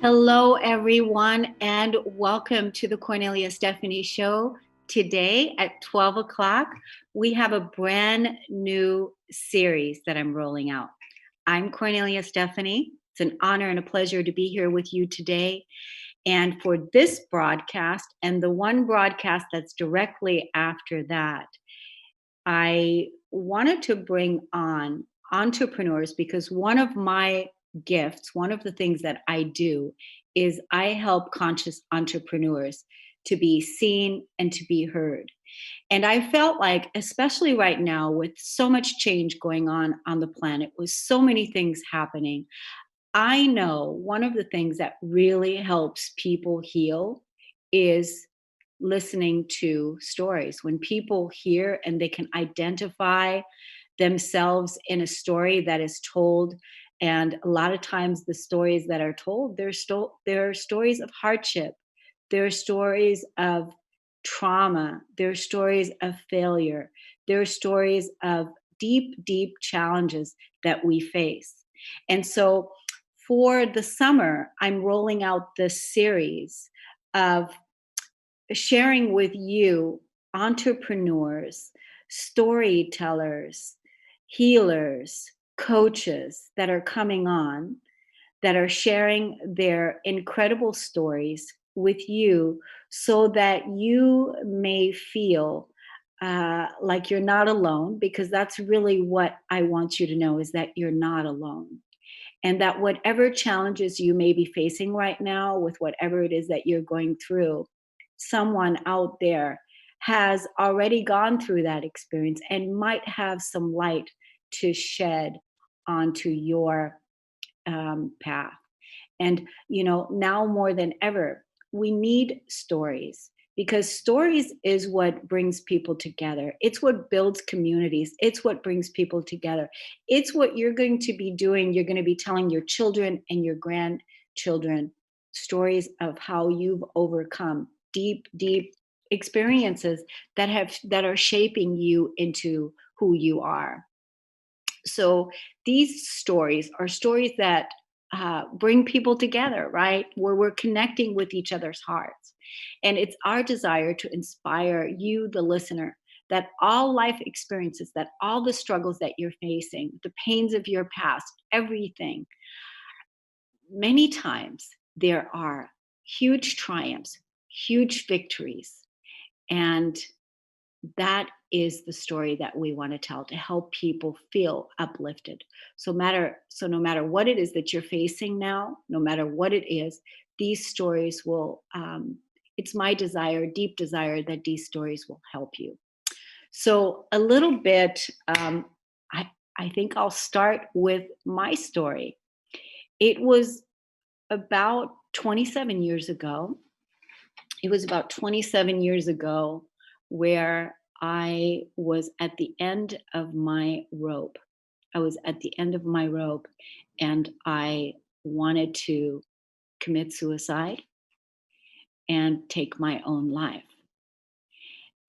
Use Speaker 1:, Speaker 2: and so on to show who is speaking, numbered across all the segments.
Speaker 1: Hello, everyone, and welcome to the Cornelia Stephanie Show. Today at 12 o'clock, we have a brand new series that I'm rolling out. I'm Cornelia Stephanie. It's an honor and a pleasure to be here with you today. And for this broadcast and the one broadcast that's directly after that, I wanted to bring on entrepreneurs because one of my gifts, one of the things that I do is I help conscious entrepreneurs to be seen and to be heard. And I felt like, especially right now, with so much change going on the planet, with so many things happening, I know one of the things that really helps people heal is listening to stories. When people hear and they can identify themselves in a story that is told, and a lot of times the stories that are told, they're stories of hardship, they're stories of trauma, they're stories of failure, they're stories of deep challenges that we face. And so for the summer, I'm rolling out this series of sharing with you entrepreneurs, storytellers, healers, coaches that are coming on, that are sharing their incredible stories with you so that you may feel like you're not alone, because that's really what I want you to know, is that you're not alone. And that whatever challenges you may be facing right now, with whatever it is that you're going through, someone out there has already gone through that experience and might have some light to shed onto your path. And, now more than ever, we need stories, because stories is what brings people together. It's what builds communities. It's what brings people together. It's what you're going to be doing. You're going to be telling your children and your grandchildren stories of how you've overcome deep experiences that are shaping you into who you are. So these stories are stories that bring people together, right? Where we're connecting with each other's hearts. And it's our desire to inspire you, the listener, that all life experiences, that all the struggles that you're facing, the pains of your past, everything, many times there are huge triumphs, huge victories. And that is the story that we want to tell, to help people feel uplifted. No matter what it is that you're facing now, no matter what it is, these stories will it's my desire, deep desire, that these stories will help you. So a little bit, I, I think I'll start with my story. It was about 27 years ago. It was about 27 years ago where I was at the end of my rope. I was at the end of my rope, and I wanted to commit suicide and take my own life.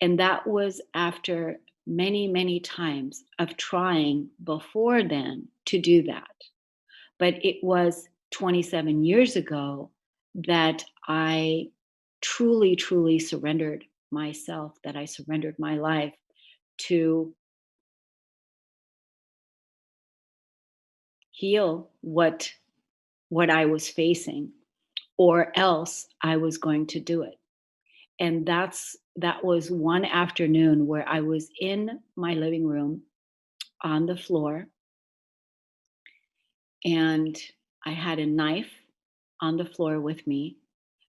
Speaker 1: And that was after many times of trying before then to do that. But it was 27 years ago that I truly surrendered myself, that I surrendered my life to heal what I was facing, or else I was going to do it. And that was one afternoon where I was in my living room on the floor, and I had a knife on the floor with me,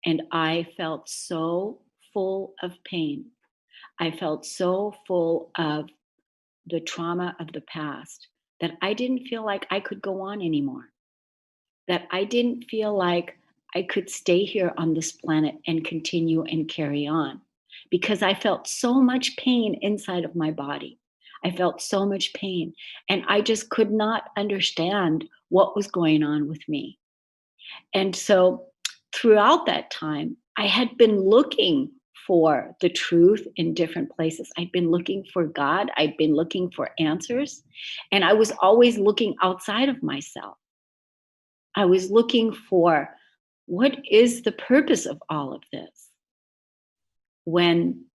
Speaker 1: and I felt so full of pain. I felt so full of the trauma of the past that I didn't feel like I could go on anymore. That I didn't feel like I could stay here on this planet and continue and carry on, because I felt so much pain inside of my body. I felt so much pain, and I just could not understand what was going on with me. And so throughout that time, I had been looking for the truth in different places. I'd been looking for God, I'd been looking for answers, and I was always looking outside of myself. I was looking for What is the purpose of all of this? When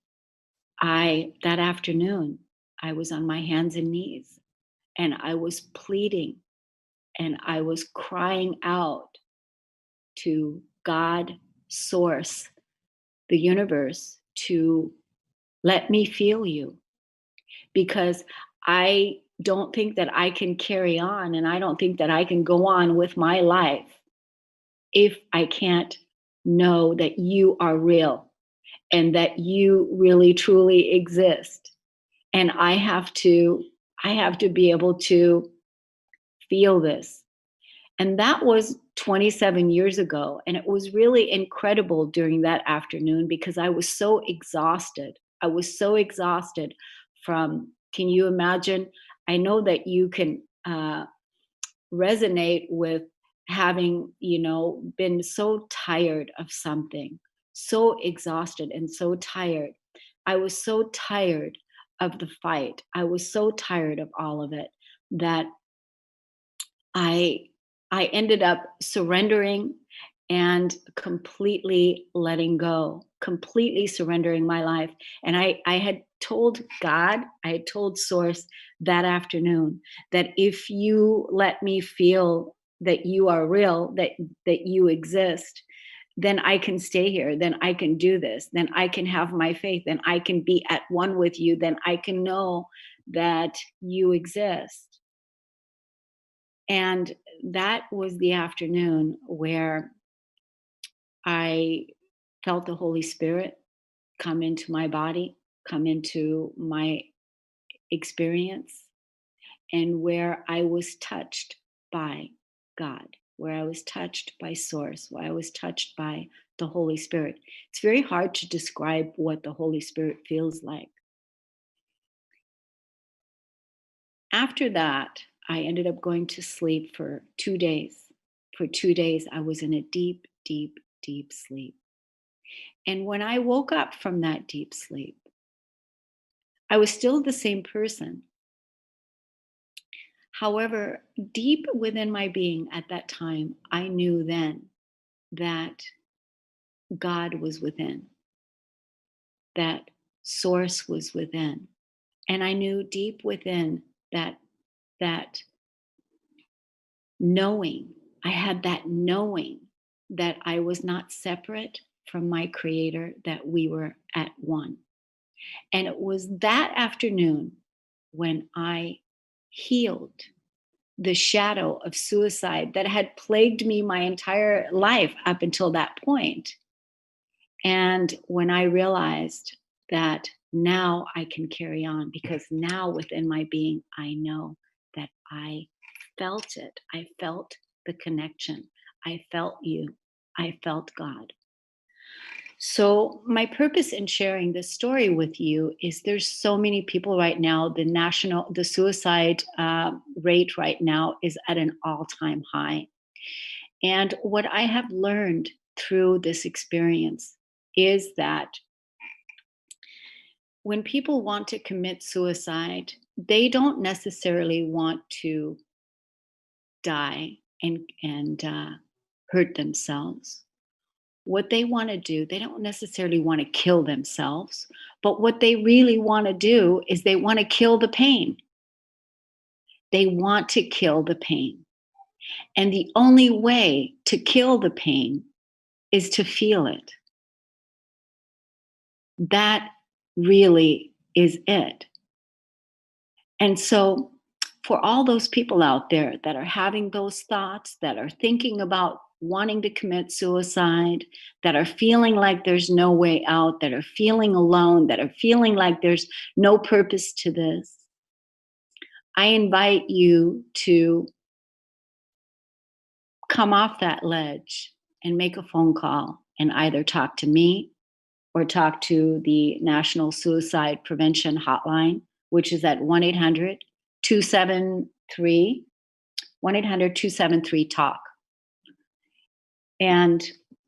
Speaker 1: that afternoon, I was on my hands and knees and I was pleading and I was crying out to God, Source, the universe, to let me feel you, because I don't think that I can carry on and I don't think that I can go on with my life if I can't know that you are real and that you really truly exist. And I have to be able to feel this. And that was 27 years ago. And it was really incredible during that afternoon because I was so exhausted. I was so exhausted from, can you imagine? I know that you can resonate with having, been so tired of something, so exhausted and so tired. I was so tired of the fight. I was so tired of all of it that I I ended up surrendering and completely letting go, completely surrendering my life. And I had told God, I had told Source that afternoon that if you let me feel that you are real, that you exist, then I can stay here, then I can do this, then I can have my faith, then I can be at one with you, then I can know that you exist. And that was the afternoon where I felt the Holy Spirit come into my body, come into my experience, and where I was touched by God, where I was touched by Source, where I was touched by the Holy Spirit. It's very hard to describe what the Holy Spirit feels like. After that, I ended up going to sleep for 2 days. For 2 days, I was in a deep, deep, deep sleep. And when I woke up from that deep sleep, I was still the same person. However, deep within my being at that time, I knew then that God was within, that Source was within. And I knew deep within that knowing, I had that knowing that I was not separate from my creator, that we were at one. And it was that afternoon when I healed the shadow of suicide that had plagued me my entire life up until that point. And when I realized that now I can carry on, because now within my being, I know that I felt it. I felt the connection. I felt you. I felt God. So, my purpose in sharing this story with you is there's so many people right now. The suicide rate right now is at an all time high. And what I have learned through this experience is that when people want to commit suicide, they don't necessarily want to die and hurt themselves. What they want to do, they don't necessarily want to kill themselves, but what they really want to do is they want to kill the pain. They want to kill the pain. And the only way to kill the pain is to feel it. That really is it. And so, for all those people out there that are having those thoughts, that are thinking about wanting to commit suicide, that are feeling like there's no way out, that are feeling alone, that are feeling like there's no purpose to this, I invite you to come off that ledge and make a phone call and either talk to me or talk to the National Suicide Prevention Hotline, which is at 1 800 273 1-800-273-TALK. And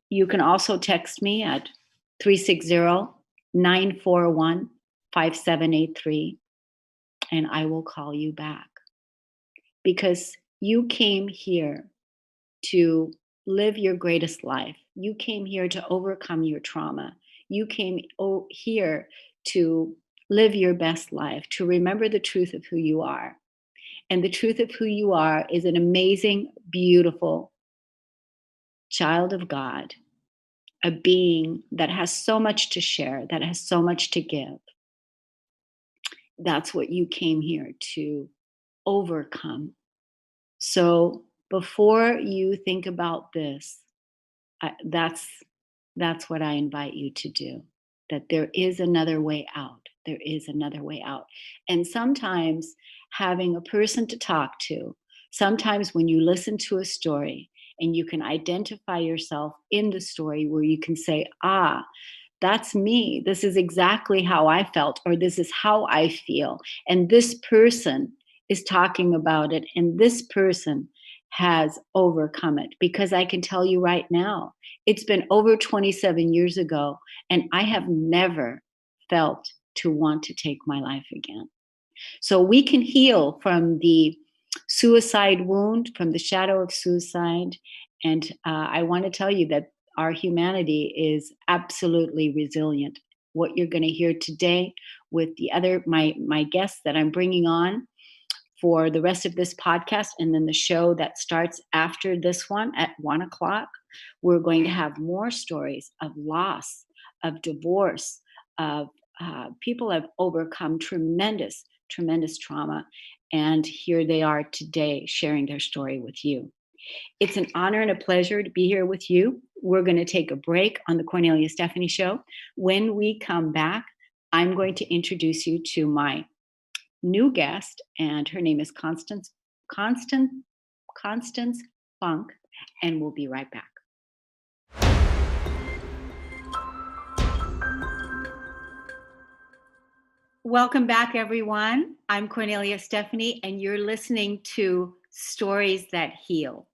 Speaker 1: you can also text me at 360-941-5783, and I will call you back, because you came here to live your greatest life. You came here to overcome your trauma. You came here to live your best life, to remember the truth of who you are. And the truth of who you are is an amazing, beautiful child of God, a being that has so much to share, that has so much to give. That's what you came here to overcome. So before you think about this, that's what I invite you to do. That there is another way out. There is another way out. And sometimes having a person to talk to, sometimes when you listen to a story and you can identify yourself in the story where you can say, ah, that's me. This is exactly how I felt, or this is how I feel. And this person is talking about it, and this person has overcome it. Because I can tell you right now, it's been over 27 years ago, and I have never felt to want to take my life again. So we can heal from the suicide wound, from the shadow of suicide. And I want to tell you that our humanity is absolutely resilient. What you're going to hear today with the other my guests that I'm bringing on for the rest of this podcast, and then the show that starts after this one at 1 o'clock, we're going to have more stories of loss, of divorce, of people have overcome tremendous trauma, and here they are today sharing their story with you. It's an honor and a pleasure to be here with you. We're going to take a break on the Cornelia Stephanie Show. When we come back, I'm going to introduce you to my new guest, and her name is Constance Funk, and we'll be right back. Welcome back, everyone. I'm Cornelia Stephanie, and you're listening to Stories That Heal.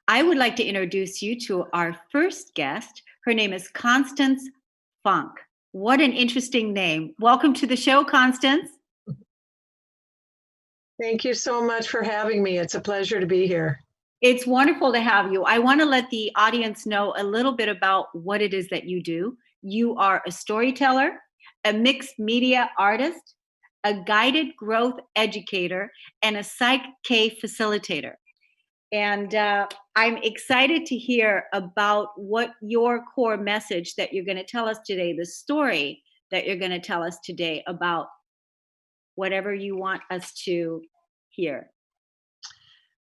Speaker 1: I would like to introduce you to our first guest. Her name is Constance Funk. What an interesting name. Welcome to the show, Constance.
Speaker 2: Thank you so much for having me. It's a pleasure to be here.
Speaker 1: It's wonderful to have you. I want to let the audience know a little bit about what it is that you do. You are a storyteller, a mixed media artist, a guided growth educator, and a Psych K facilitator. And I'm excited to hear about what your core message that you're going to tell us today, the story that you're going to tell us today about whatever you want us to hear.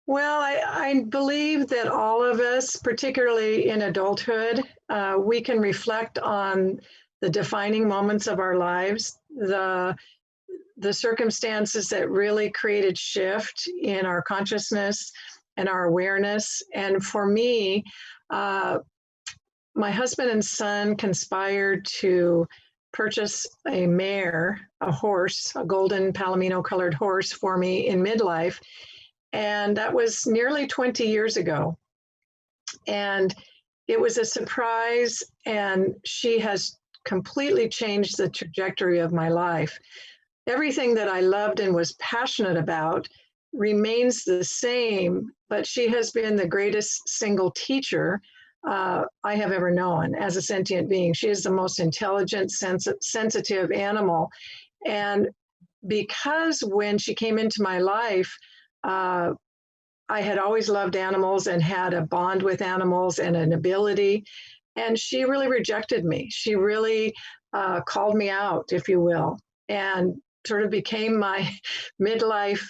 Speaker 2: Well, I believe that all of us, particularly in adulthood, we can reflect on the defining moments of our lives, the circumstances that really created shift in our consciousness and our awareness. And for me, my husband and son conspired to purchase a mare, a horse, a golden palomino colored horse for me in midlife. And that was nearly 20 years ago. And it was a surprise, and she has completely changed the trajectory of my life. Everything that I loved and was passionate about remains the same, but she has been the greatest single teacher I have ever known as a sentient being. She is the most intelligent, sensitive animal. And because when she came into my life, I had always loved animals and had a bond with animals and an ability. And she really rejected me. She really called me out, if you will, and sort of became my midlife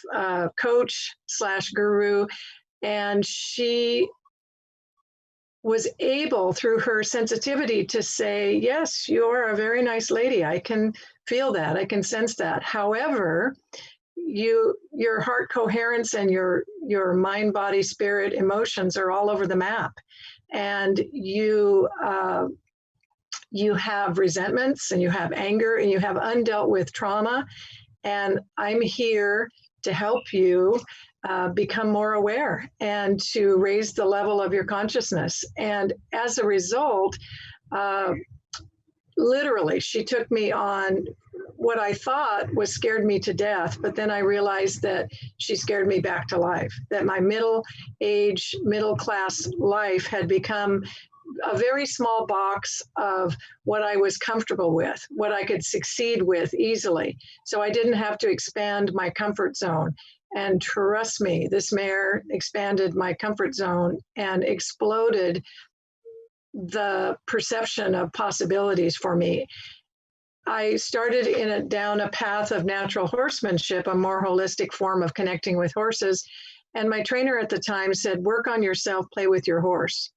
Speaker 2: coach / guru. And she was able, through her sensitivity, to say, yes, you're a very nice lady. I can feel that. I can sense that. However, your heart coherence and your mind, body, spirit, emotions are all over the map, and you have resentments, and you have anger, and you have undealt with trauma, and I'm here to help you become more aware and to raise the level of your consciousness. And as a result, literally, she took me on what I thought was scared me to death, but then I realized that she scared me back to life, that my middle class life had become a very small box of what I was comfortable with, what I could succeed with easily. So I didn't have to expand my comfort zone. And trust me, this mare expanded my comfort zone and exploded the perception of possibilities for me. I started down a path of natural horsemanship, a more holistic form of connecting with horses. And my trainer at the time said, work on yourself, play with your horse.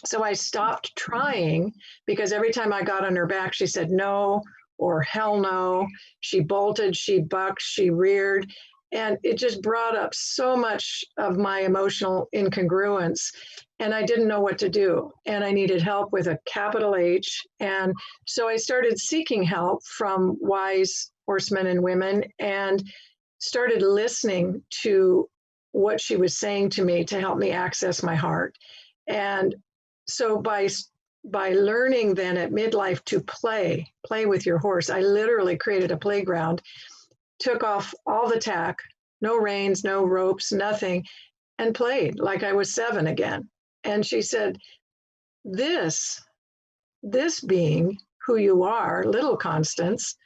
Speaker 2: So I stopped trying because every time I got on her back, she said no or hell no. She bolted, she bucked, she reared. And it just brought up so much of my emotional incongruence. And I didn't know what to do. And I needed help with a capital H. And so I started seeking help from wise horsemen and women and started listening to what she was saying to me to help me access my heart. And so by learning then at midlife to play with your horse, I literally created a playground, took off all the tack, no reins, no ropes, nothing, and played like I was 7 again. And she said, this being who you are, little Constance,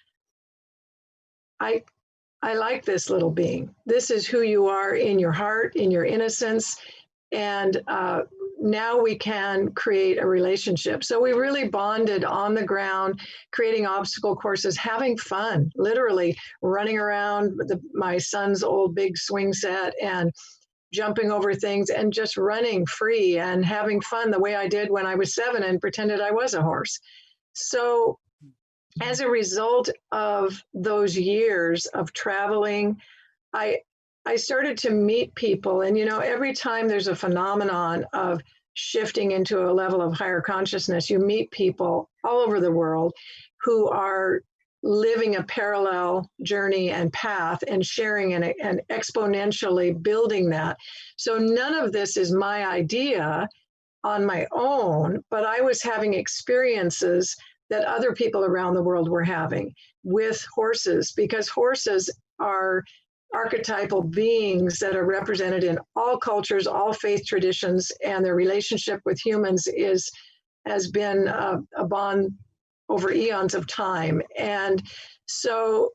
Speaker 2: I like this little being. This is who you are in your heart, in your innocence. And now we can create a relationship. So we really bonded on the ground, creating obstacle courses, having fun, literally running around my son's old big swing set and jumping over things and just running free and having fun the way I did when I was 7 and pretended I was a horse. So as a result of those years of traveling, I started to meet people. And, every time there's a phenomenon of shifting into a level of higher consciousness, you meet people all over the world who are living a parallel journey and path and sharing and exponentially building that. So none of this is my idea on my own, but I was having experiences that other people around the world were having with horses, because horses are archetypal beings that are represented in all cultures, all faith traditions, and their relationship with humans has been a bond over eons of time. And so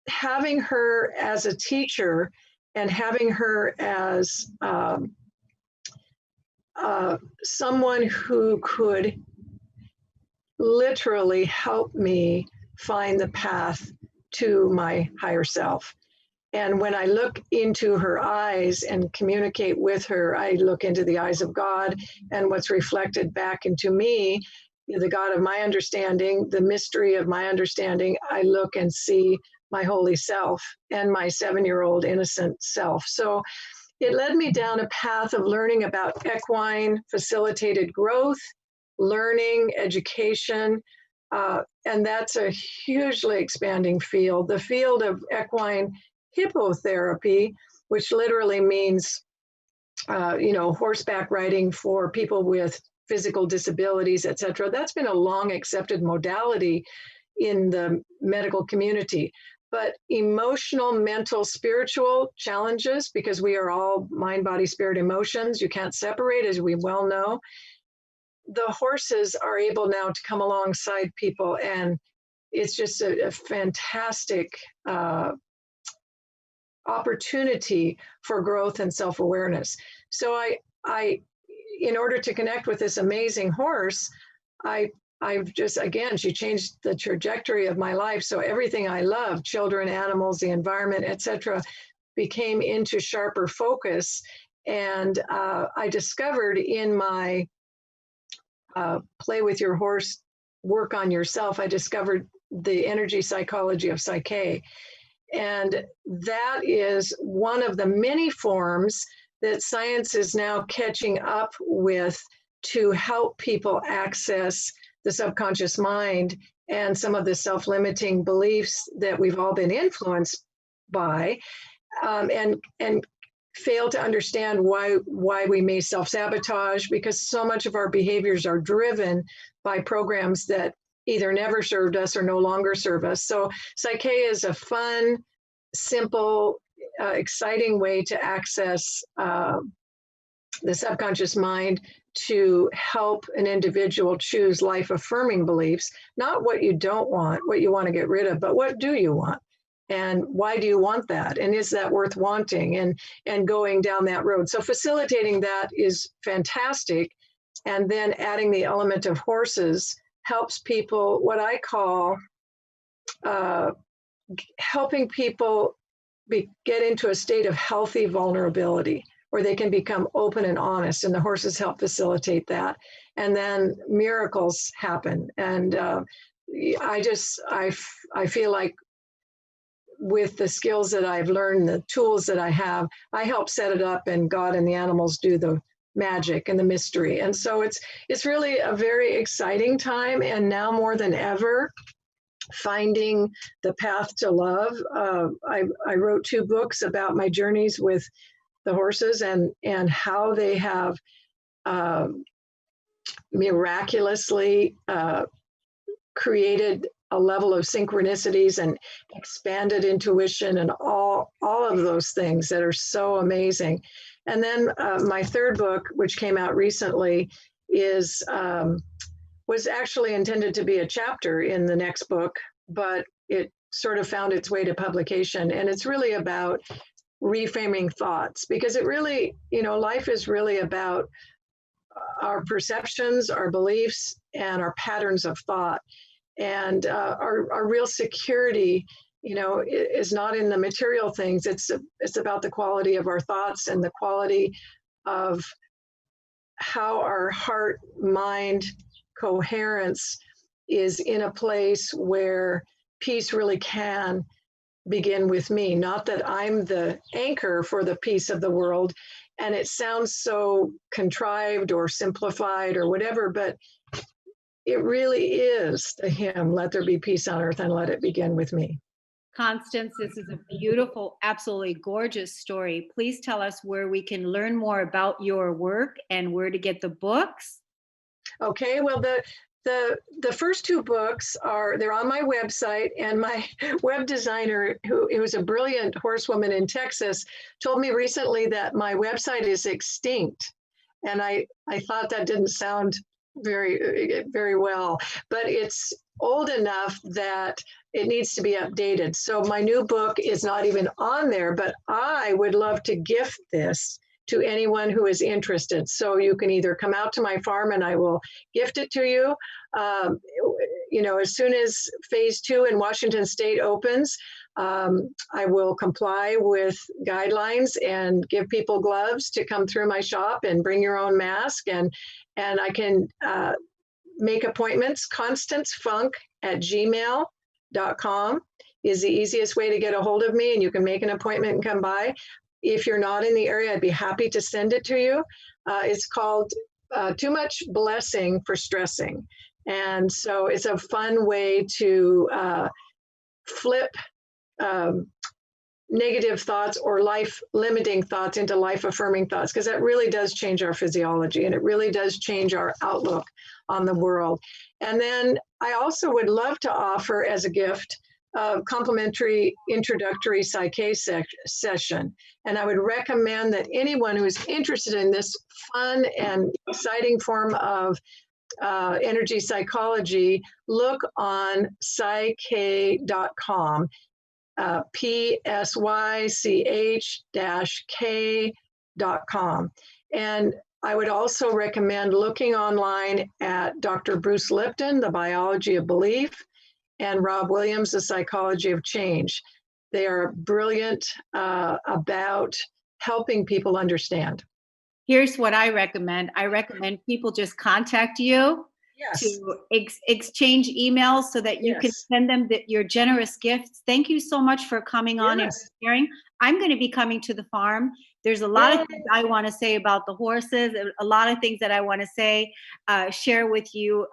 Speaker 2: having her as a teacher and having her as someone who could literally help me find the path to my higher self. And when I look into her eyes and communicate with her, I look into the eyes of God, and what's reflected back into me, the God of my understanding, the mystery of my understanding, I look and see my holy self and my 7-year-old innocent self. So it led me down a path of learning about equine facilitated growth, learning, education, and that's a hugely expanding field. The field of equine hippotherapy, which literally means, horseback riding for people with physical disabilities, et cetera. That's been a long accepted modality in the medical community. But emotional, mental, spiritual challenges, because we are all mind, body, spirit, emotions, you can't separate, as we well know. The horses are able now to come alongside people, and it's just a fantastic opportunity for growth and self-awareness. So I, in order to connect with this amazing horse, I've just, again, she changed the trajectory of my life. So everything I love, children, animals, the environment, etc., became into sharper focus. And I discovered in my play with your horse, work on yourself, I discovered the energy psychology of Psyche. And that is one of the many forms that science is now catching up with to help people access the subconscious mind and some of the self-limiting beliefs that we've all been influenced by, and fail to understand why we may self-sabotage, because so much of our behaviors are driven by programs that either never served us or no longer serve us. So Psyche is a fun, simple, exciting way to access the subconscious mind to help an individual choose life affirming beliefs, not what you don't want, what you want to get rid of, but what do you want? And why do you want that? And is that worth wanting? And going down that road. So facilitating that is fantastic. And then adding the element of horses helps people, what I call helping people get into a state of healthy vulnerability where they can become open and honest, and the horses help facilitate that. And then miracles happen. And I feel like with the skills that I've learned, the tools that I have, I help set it up, and God and the animals do the magic and the mystery. And so it's really a very exciting time. And now more than ever, finding the path to love. I wrote 2 books about my journeys with the horses and how they have miraculously created a level of synchronicities and expanded intuition and all of those things that are so amazing. And then my 3rd book, which came out recently, was actually intended to be a chapter in the next book, but it sort of found its way to publication. And it's really about reframing thoughts, because it really, life is really about our perceptions, our beliefs, and our patterns of thought. And our real security, is not in the material things. It's about the quality of our thoughts and the quality of how our heart, mind, coherence is in a place where peace really can begin with me. Not that I'm the anchor for the peace of the world, and it sounds so contrived or simplified or whatever, but it really is the hymn, let there be peace on earth and let it begin with me.
Speaker 1: Constance, this is a beautiful, absolutely gorgeous story. Please tell us where we can learn more about your work and where to get the books.
Speaker 2: Okay, well, the first 2 books they're on my website, and my web designer, who was a brilliant horsewoman in Texas, told me recently that my website is extinct. And I thought that didn't sound very, very well, but it's old enough that it needs to be updated. So my new book is not even on there, but I would love to gift this to anyone who is interested. So you can either come out to my farm and I will gift it to you. As soon as phase 2 in Washington State opens, I will comply with guidelines and give people gloves to come through my shop and bring your own mask. And I can make appointments. ConstanceFunk@gmail.com is the easiest way to get a hold of me, and you can make an appointment and come by. If you're not in the area, I'd be happy to send it to you. It's called Too Much Blessing for Stressing. And so it's a fun way to flip negative thoughts or life limiting thoughts into life affirming thoughts, because that really does change our physiology, and it really does change our outlook on the world. And then I also would love to offer as a gift a complimentary introductory Psyche session. And I would recommend that anyone who is interested in this fun and exciting form of energy psychology look on psyche.com. psych-k.com. And I would also recommend looking online at Dr. Bruce Lipton, The Biology of Belief, and Rob Williams, The Psychology of Change. They are brilliant about helping people understand.
Speaker 1: Here's what I recommend. I recommend people just contact you to exchange emails so that you can send them your generous gifts. Thank you so much for coming on and sharing. I'm going to be coming to the farm. There's a lot of things I want to say about the horses, a lot of things that I want to say, share with you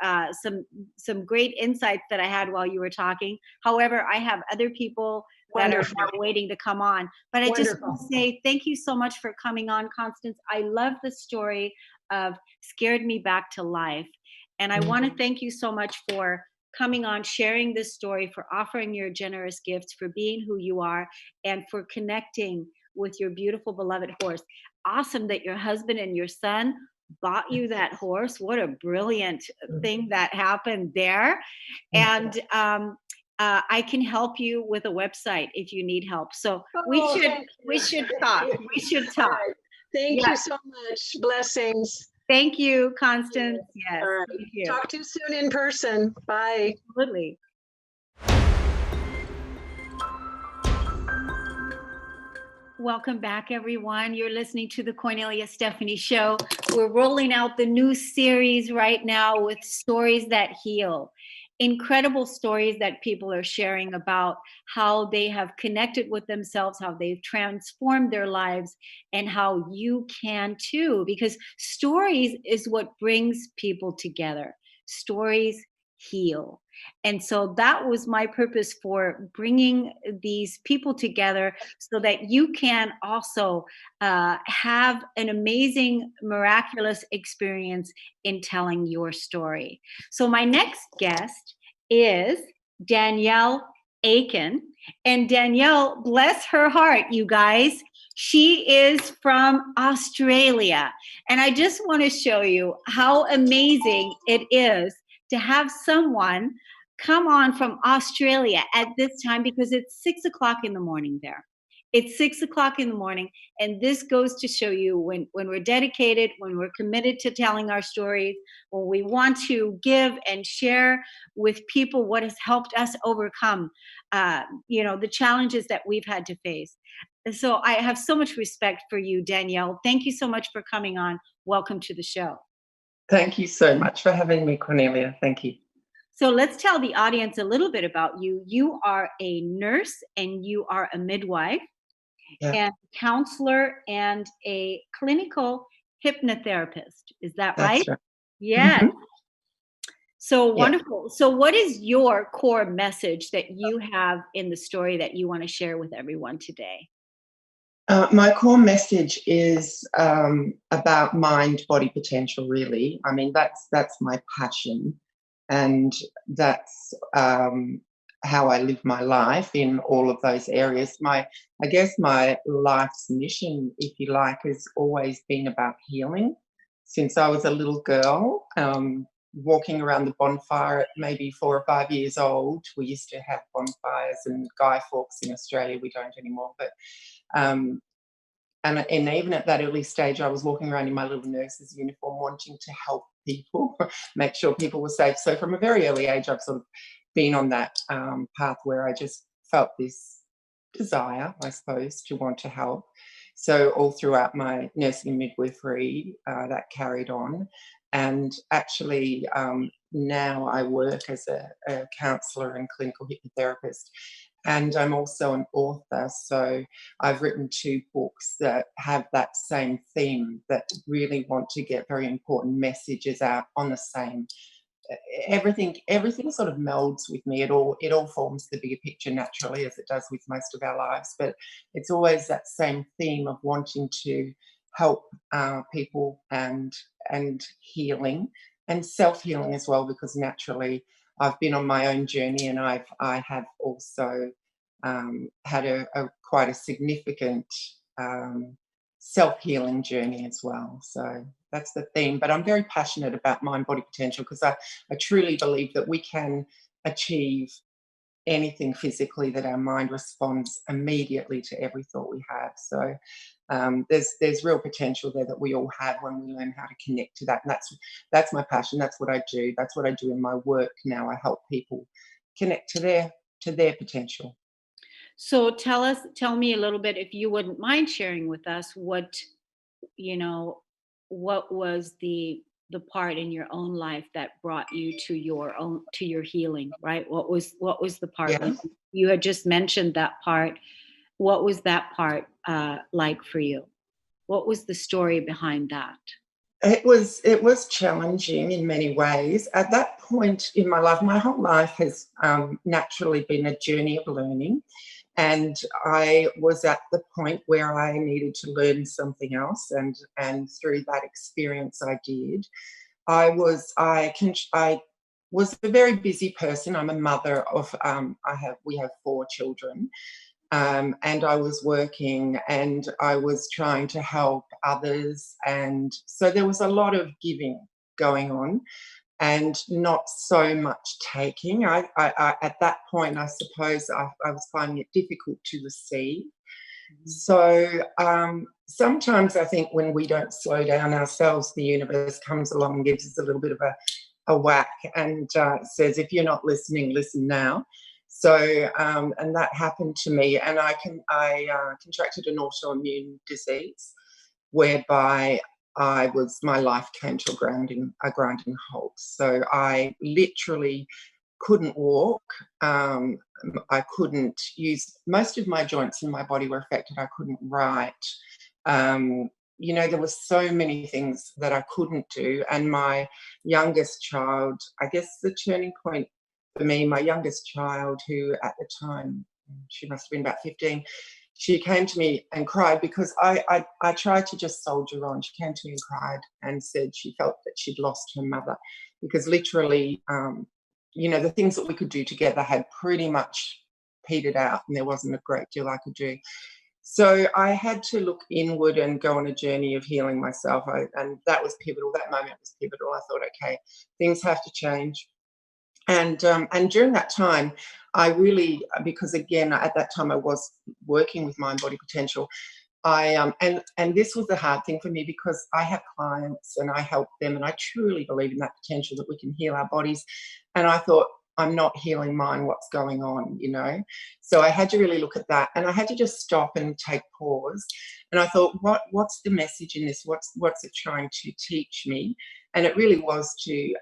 Speaker 1: some great insights that I had while you were talking. However, I have other people that are waiting to come on. But I just want to say thank you so much for coming on, Constance. I love the story of Scared Me Back to Life. And I want to thank you so much for coming on, sharing this story, for offering your generous gifts, for being who you are, and for connecting with your beautiful, beloved horse. Awesome that your husband and your son bought you that horse. What a brilliant thing that happened there. And I can help you with a website if you need help. So
Speaker 2: Oh, thank
Speaker 1: we
Speaker 2: you.
Speaker 1: should
Speaker 2: Thank
Speaker 1: talk.
Speaker 2: you.
Speaker 1: We should
Speaker 2: All
Speaker 1: talk.
Speaker 2: right. Thank
Speaker 1: Yeah.
Speaker 2: you so much. Blessings.
Speaker 1: Thank you, Constance. Yes.
Speaker 2: All right.
Speaker 1: Thank you.
Speaker 2: Talk to you soon in person. Bye.
Speaker 1: Absolutely. Welcome back, everyone. You're listening to the Cornelia Stephanie Show. We're rolling out the new series right now with stories that heal. Incredible stories that people are sharing about how they have connected with themselves, how they've transformed their lives, and how you can too, because stories is what brings people together. Stories heal. And so that was my purpose for bringing these people together, so that you can also have an amazing, miraculous experience in telling your story. So, my next guest is Danielle Aiken. And Danielle, bless her heart, you guys, she is from Australia. And I just want to show you how amazing it is to have someone come on from Australia at this time, because it's 6 o'clock in the morning there. It's 6 o'clock in the morning. And this goes to show you, when we're dedicated, when we're committed to telling our stories, when we want to give and share with people what has helped us overcome, the challenges that we've had to face. So I have so much respect for you, Danielle. Thank you so much for coming on. Welcome to the show.
Speaker 3: Thank you so much for having me, Cornelia. Thank you.
Speaker 1: So let's tell the audience a little bit about you. You are a nurse and you are a midwife, and counselor, and a clinical hypnotherapist. Is that right?
Speaker 3: That's right.
Speaker 1: Yes.
Speaker 3: Mhm.
Speaker 1: So
Speaker 3: Yeah.
Speaker 1: wonderful. So what is your core message that you have in the story that you want to share with everyone today?
Speaker 3: My core message is about mind-body potential. Really, I mean that's my passion, and that's how I live my life in all of those areas. I guess my life's mission, if you like, has always been about healing. Since I was a little girl, walking around the bonfire at maybe 4 or 5 years old, we used to have bonfires and Guy Fawkes in Australia. We don't anymore, but um, and even at that early stage, I was walking around in my little nurse's uniform, wanting to help people, make sure people were safe. So from a very early age, I've sort of been on that path where I just felt this desire, I suppose, to want to help. So all throughout my nursing and midwifery, that carried on. And actually, now I work as a counsellor and clinical hypnotherapist. And I'm also an author. So I've written 2 books that have that same theme, that really want to get very important messages out on the same. Everything sort of melds with me. It all forms the bigger picture naturally, as it does with most of our lives. But it's always that same theme of wanting to help people, and healing and self-healing as well, because naturally I've been on my own journey, and I have also had a quite a significant self-healing journey as well. So that's the theme. But I'm very passionate about mind-body potential, because I truly believe that we can achieve anything physically, that our mind responds immediately to every thought we have. So there's real potential there that we all have when we learn how to connect to that. And that's my passion. That's what I do. That's what I do in my work now. I help people connect to their potential.
Speaker 1: So tell me a little bit, if you wouldn't mind sharing with us, you know, what was the part in your own life that brought you to your healing, right? What was the part
Speaker 3: Yeah.
Speaker 1: when you had just mentioned that part? What was that part like for you? What was the story behind that?
Speaker 3: It was challenging in many ways. At that point in my life, my whole life has naturally been a journey of learning, and I was at the point where I needed to learn something else, and through that experience, I did. I was a very busy person. I'm a mother of we have 4 children, and I was working and I was trying to help others, and so there was a lot of giving going on and not so much taking. I at that point, I suppose I was finding it difficult to receive. So sometimes I think when we don't slow down ourselves, the universe comes along and gives us a little bit of a whack and says, if you're not listening, listen now. So and that happened to me, and I contracted an autoimmune disease whereby my life came to a grinding halt. So I literally couldn't walk. I couldn't use most of my joints in my body were affected. I couldn't write. There was so many things that I couldn't do. And my youngest child, I guess the turning point for me, my youngest child, who at the time, she must have been about 15, she came to me and cried because I tried to just soldier on. She came to me and cried and said she felt that she'd lost her mother because literally, the things that we could do together had pretty much petered out and there wasn't a great deal I could do. So I had to look inward and go on a journey of healing myself. And that was pivotal. That moment was pivotal. I thought, okay, things have to change. And during that time, I really, because again, at that time I was working with Mind Body Potential. And this was the hard thing for me because I have clients and I help them, and I truly believe in that potential that we can heal our bodies. And I thought, I'm not healing mine. What's going on? So I had to really look at that, and I had to just stop and take pause. And I thought, what's the message in this? What's it trying to teach me? And it really was to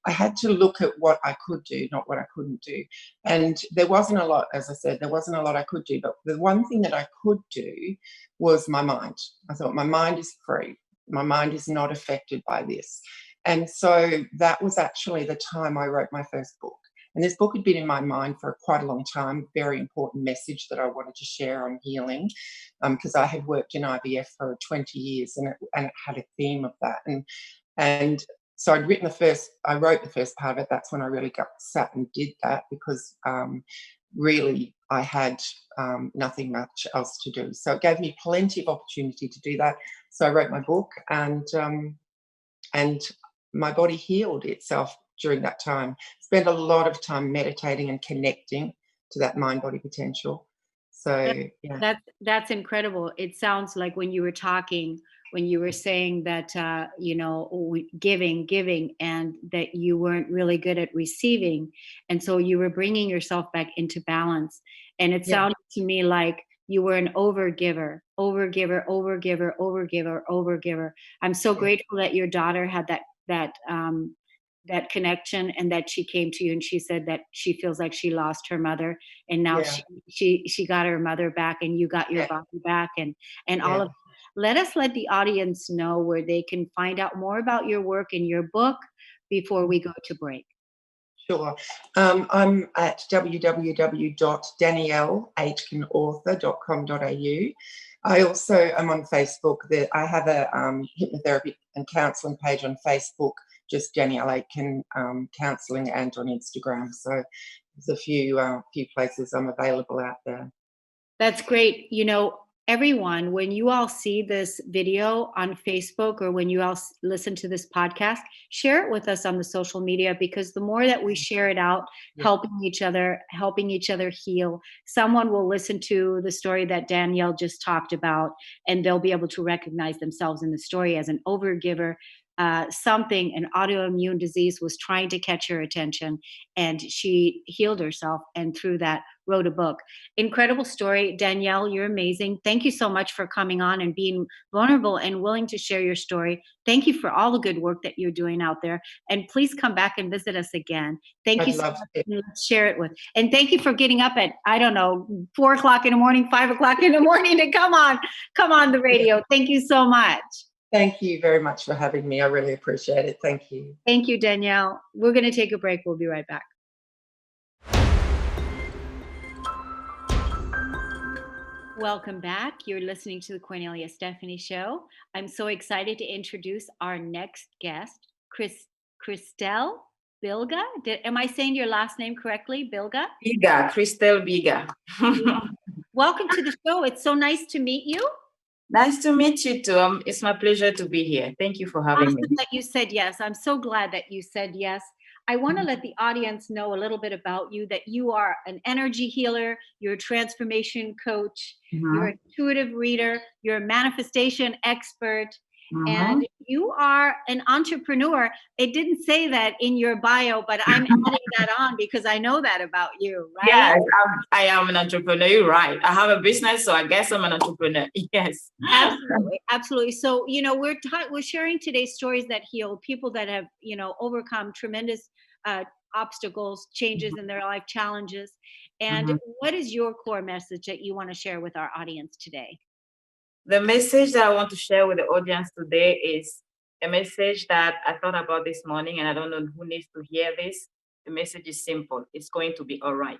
Speaker 3: I had to look at what I could do, not what I couldn't do. And there wasn't a lot, as I said, there wasn't a lot I could do. But the one thing that I could do was my mind. I thought my mind is free. My mind is not affected by this. And so that was actually the time I wrote my first book. And this book had been in my mind for quite a long time, very important message that I wanted to share on healing, because I had worked in IVF for 20 years and it had a theme of that. And so I wrote the first part of it. That's when I really sat and did that because really I had nothing much else to do. So it gave me plenty of opportunity to do that. So I wrote my book, and my body healed itself during that time. Spent a lot of time meditating and connecting to that mind body potential. So yeah.
Speaker 1: That's incredible. It sounds like when you were talking, when you were saying that giving, and that you weren't really good at receiving, and so you were bringing yourself back into balance. And it
Speaker 3: Yeah.
Speaker 1: sounded to me like you were an overgiver, overgiver, overgiver, overgiver, overgiver. I'm so
Speaker 3: Yeah.
Speaker 1: grateful that your daughter had that connection, and that she came to you and she said that she feels like she lost her mother, and now
Speaker 3: Yeah.
Speaker 1: she got her mother back, and you got your
Speaker 3: Yeah.
Speaker 1: body back, and all
Speaker 3: Yeah.
Speaker 1: of. Let the audience know where they can find out more about your work and your book before we go to break.
Speaker 3: Sure. I'm at www.danielleaitkenauthor.com.au. I also am on Facebook. I have a hypnotherapy and counselling page on Facebook, just Danielle Aitken Counselling, and on Instagram. So there's a few places I'm available out there.
Speaker 1: That's great. Everyone, when you all see this video on Facebook, or when you all listen to this podcast, share it with us on the social media, because the more that we share it out,
Speaker 3: Yeah.
Speaker 1: helping each other heal, someone will listen to the story that Danielle just talked about, and they'll be able to recognize themselves in the story as an overgiver. An autoimmune disease was trying to catch her attention, and she healed herself, and through that wrote a book. Incredible story. Danielle, you're amazing. Thank you so much for coming on and being vulnerable and willing to share your story. Thank you for all the good work that you're doing out there. And please come back and visit us again. Thank you
Speaker 3: I'd
Speaker 1: so
Speaker 3: love
Speaker 1: much.
Speaker 3: to.
Speaker 1: And let's share it with. And thank you for getting up at, 4:00 in the morning, 5:00 in the morning to come on the radio. Thank you so much.
Speaker 3: Thank you very much for having me. I really appreciate it. Thank you.
Speaker 1: Thank you, Danielle. We're going to take a break. We'll be right back. Welcome back. You're listening to the Kornelia Stephanie Show. I'm so excited to introduce our next guest, Christelle Bilga? Am I saying your last name correctly? Bilga?
Speaker 4: Biga, Crystal Biga.
Speaker 1: Welcome to the show. It's so nice to meet you.
Speaker 4: Nice to meet you too. It's my pleasure to be here. Thank you for having me.
Speaker 1: Awesome that you said yes. I'm so glad that you said yes. I want to let the audience know a little bit about you, that you are an energy healer, you're a transformation coach, you're an intuitive reader, you're a manifestation expert, and you are an entrepreneur. It didn't say that in your bio, but I'm adding that on because I know that about you, right?
Speaker 4: Yes, I am an entrepreneur. You're right. I have a business, so I guess I'm an entrepreneur. Yes.
Speaker 1: Absolutely, absolutely. So, we're sharing today stories that heal, people that have, overcome tremendous obstacles, changes in their life, challenges. And what is your core message that you want to share with our audience today?
Speaker 4: The message that I want to share with the audience today is a message that I thought about this morning, and I don't know who needs to hear this. The message is simple. It's going to be all right.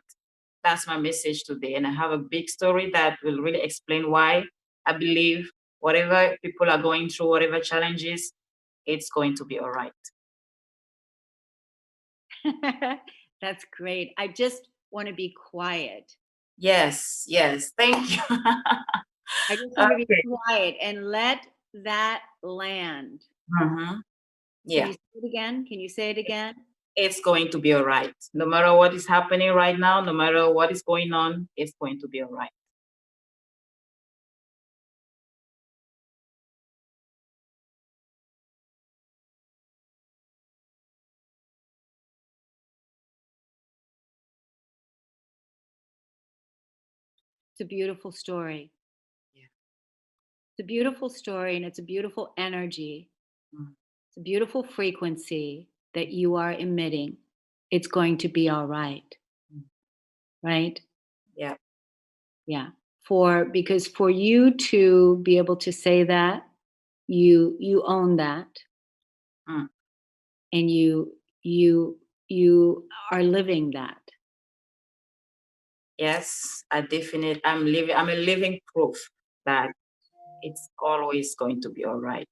Speaker 4: That's my message today. And I have a big story that will really explain why I believe whatever people are going through, whatever challenges, it's going to be all right.
Speaker 1: That's great. I just want to be quiet.
Speaker 4: Yes, yes. Thank you.
Speaker 1: I just want to be quiet and let that land.
Speaker 4: Yeah.
Speaker 1: Can you say it again? Can you say it again?
Speaker 4: It's going to be all right. No matter what is happening right now, no matter what is going on, it's going to be all right.
Speaker 1: It's a beautiful story.
Speaker 4: Yeah.
Speaker 1: It's a beautiful story, and it's a beautiful energy. It's a beautiful frequency that you are emitting. It's going to be all right. Right?
Speaker 4: Yeah.
Speaker 1: Yeah. Because for you to be able to say that, you own that. And you are living that.
Speaker 4: Yes, I'm a living proof that it's always going to be all right.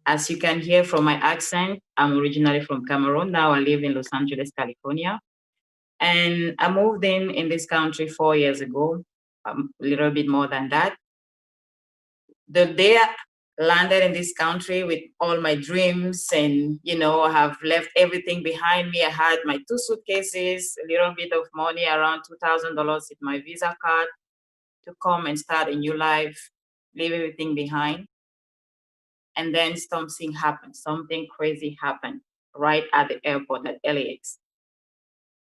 Speaker 4: As you can hear from my accent, I'm originally from Cameroon. Now I live in Los Angeles, California. And I moved in this country 4 years ago, a little bit more than that. The day I landed in this country with all my dreams and, I have left everything behind me. I had my 2 suitcases, a little bit of money, around $2,000 with my Visa card to come and start a new life, leave everything behind. And then something happened. Something crazy happened right at the airport at LAX.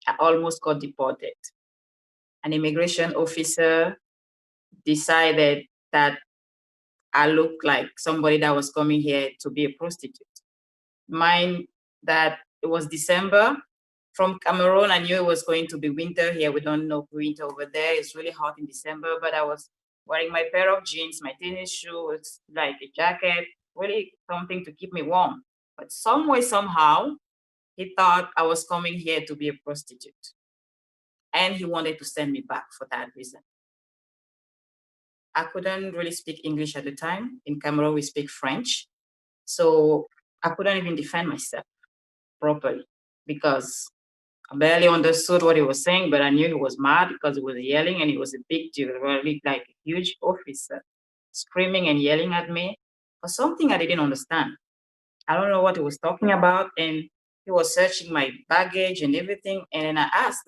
Speaker 4: I almost got deported. An immigration officer decided that I looked like somebody that was coming here to be a prostitute. Mind that it was December. From Cameroon, I knew it was going to be winter here. We don't know winter over there. It's really hot in December, but I was wearing my pair of jeans, my tennis shoes, like a jacket, really something to keep me warm. But some way, somehow, he thought I was coming here to be a prostitute. And he wanted to send me back for that reason. I couldn't really speak English at the time. In Cameroon, we speak French. So I couldn't even defend myself properly because I barely understood what he was saying, but I knew he was mad because he was yelling and he was a big dude, really like a huge officer, screaming and yelling at me for something I didn't understand. I don't know what he was talking about. And he was searching my baggage and everything. And then I asked,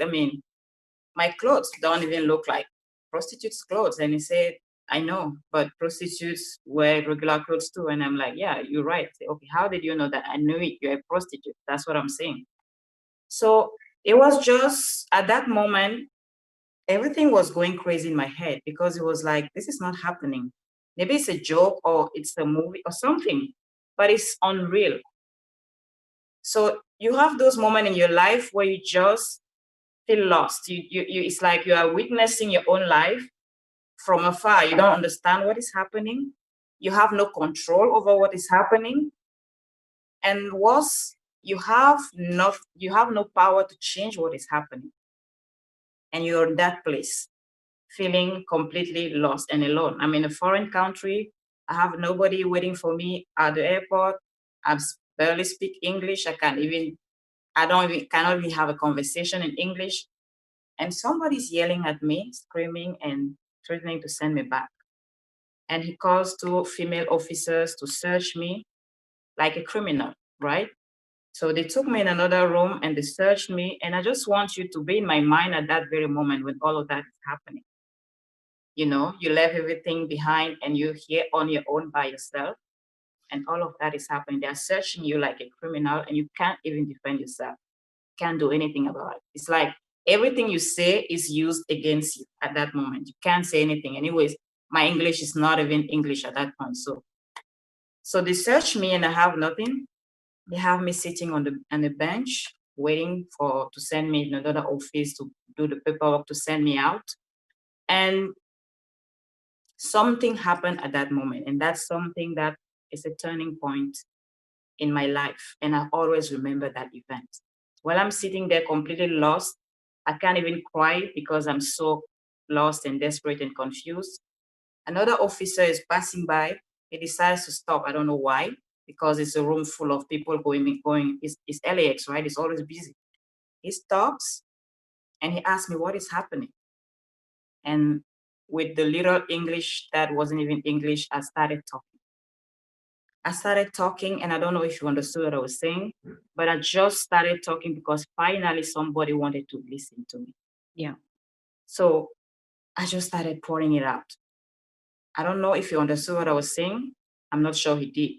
Speaker 4: my clothes don't even look like prostitutes' clothes. And he said, I know, but prostitutes wear regular clothes too. And I'm like, yeah, you're right. Okay, how did you know that? I knew it. You're a prostitute. That's what I'm saying. So it was just at that moment, everything was going crazy in my head because it was like, this is not happening. Maybe it's a joke or it's a movie or something, but it's unreal. So you have those moments in your life where you just feel lost. It's like you are witnessing your own life from afar. You don't understand what is happening. You have no control over what is happening. And worse, you have no power to change what is happening. And you're in that place, feeling completely lost and alone. I'm in a foreign country. I have nobody waiting for me at the airport. I barely speak English. I can't even cannot even have a conversation in English. And somebody's yelling at me, screaming and threatening to send me back. And he calls two female officers to search me like a criminal, right? So they took me in another room and they searched me. And I just want you to be in my mind at that very moment when all of that is happening. You know, you left everything behind and you're here on your own by yourself. And all of that is happening. They're searching you like a criminal and you can't even defend yourself. Can't do anything about it. It's like everything you say is used against you at that moment. You can't say anything. Anyways, my English is not even English at that point. So they search me and I have nothing. They have me sitting on the bench waiting to send me in another office to do the paperwork to send me out. And something happened at that moment. And that's something that is a turning point in my life. And I always remember that event. While I'm sitting there completely lost, I can't even cry because I'm so lost and desperate and confused. Another officer is passing by. He decides to stop. I don't know why, because it's a room full of people going. It's LAX, right? It's always busy. He stops and he asks me, what is happening? And with the little English that wasn't even English, I started talking, and I don't know if you understood what I was saying, but I just started talking because finally somebody wanted to listen to me.
Speaker 1: Yeah.
Speaker 4: So I just started pouring it out. I don't know if you understood what I was saying. I'm not sure he did.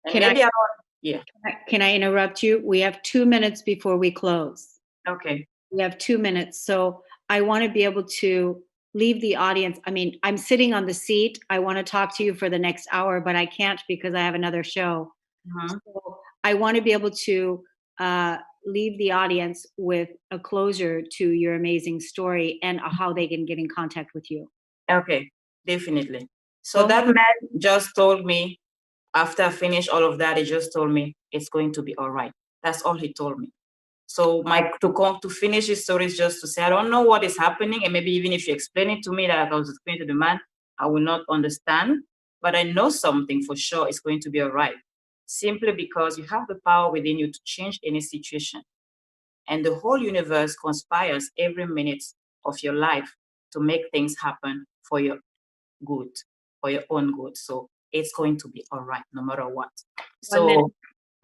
Speaker 4: And
Speaker 1: Can I,
Speaker 4: maybe I don't, yeah,
Speaker 1: can I interrupt you? We have 2 minutes before we close.
Speaker 4: okay.
Speaker 1: We have 2 minutes. So I want to be able to leave the audience. I mean, I'm sitting on the seat. I want to talk to you for the next hour, but I can't because I have another show.
Speaker 4: Mhm.
Speaker 1: So I want to be able to leave the audience with a closure to your amazing story and how they can get in contact with you.
Speaker 4: Okay, definitely. So
Speaker 1: Go
Speaker 4: that
Speaker 1: ahead.
Speaker 4: man just told me, after I finished all of that, he just told me it's going to be all right. That's all he told me. So to finish his story is just to say, I don't know what is happening. And maybe even if you explain it to me, like I was explaining to the man, I will not understand. But I know something for sure it's going to be all right. Simply because you have the power within you to change any situation. And the whole universe conspires every minute of your life to make things happen for your good, for your own good. So it's going to be all right, no matter what.
Speaker 1: 1 minute.
Speaker 4: So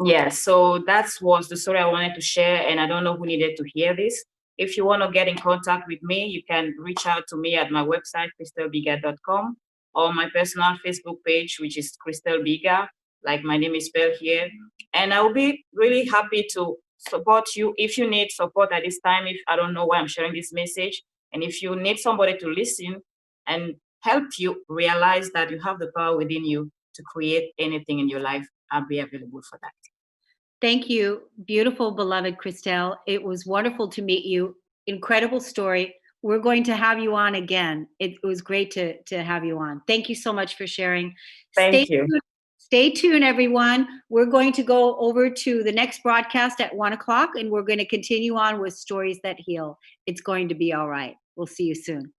Speaker 4: yeah, so that was the story I wanted to share, and I don't know who needed to hear this. If you want to get in contact with me, you can reach out to me at my website, crystalbiga.com, or my personal Facebook page, which is Crystal Biga, like my name is spelled here. And I will be really happy to support you if you need support at this time, if I don't know why I'm sharing this message. And if you need somebody to listen and help you realize that you have the power within you to create anything in your life, I'll be available for that.
Speaker 1: Thank you, beautiful, beloved Christelle. It was wonderful to meet you. Incredible story. We're going to have you on again. It was great to have you on. Thank you so much for sharing.
Speaker 4: Thank you.
Speaker 1: Stay tuned, everyone. We're going to go over to the next broadcast at 1 o'clock, and we're going to continue on with Stories That Heal. It's going to be all right. We'll see you soon.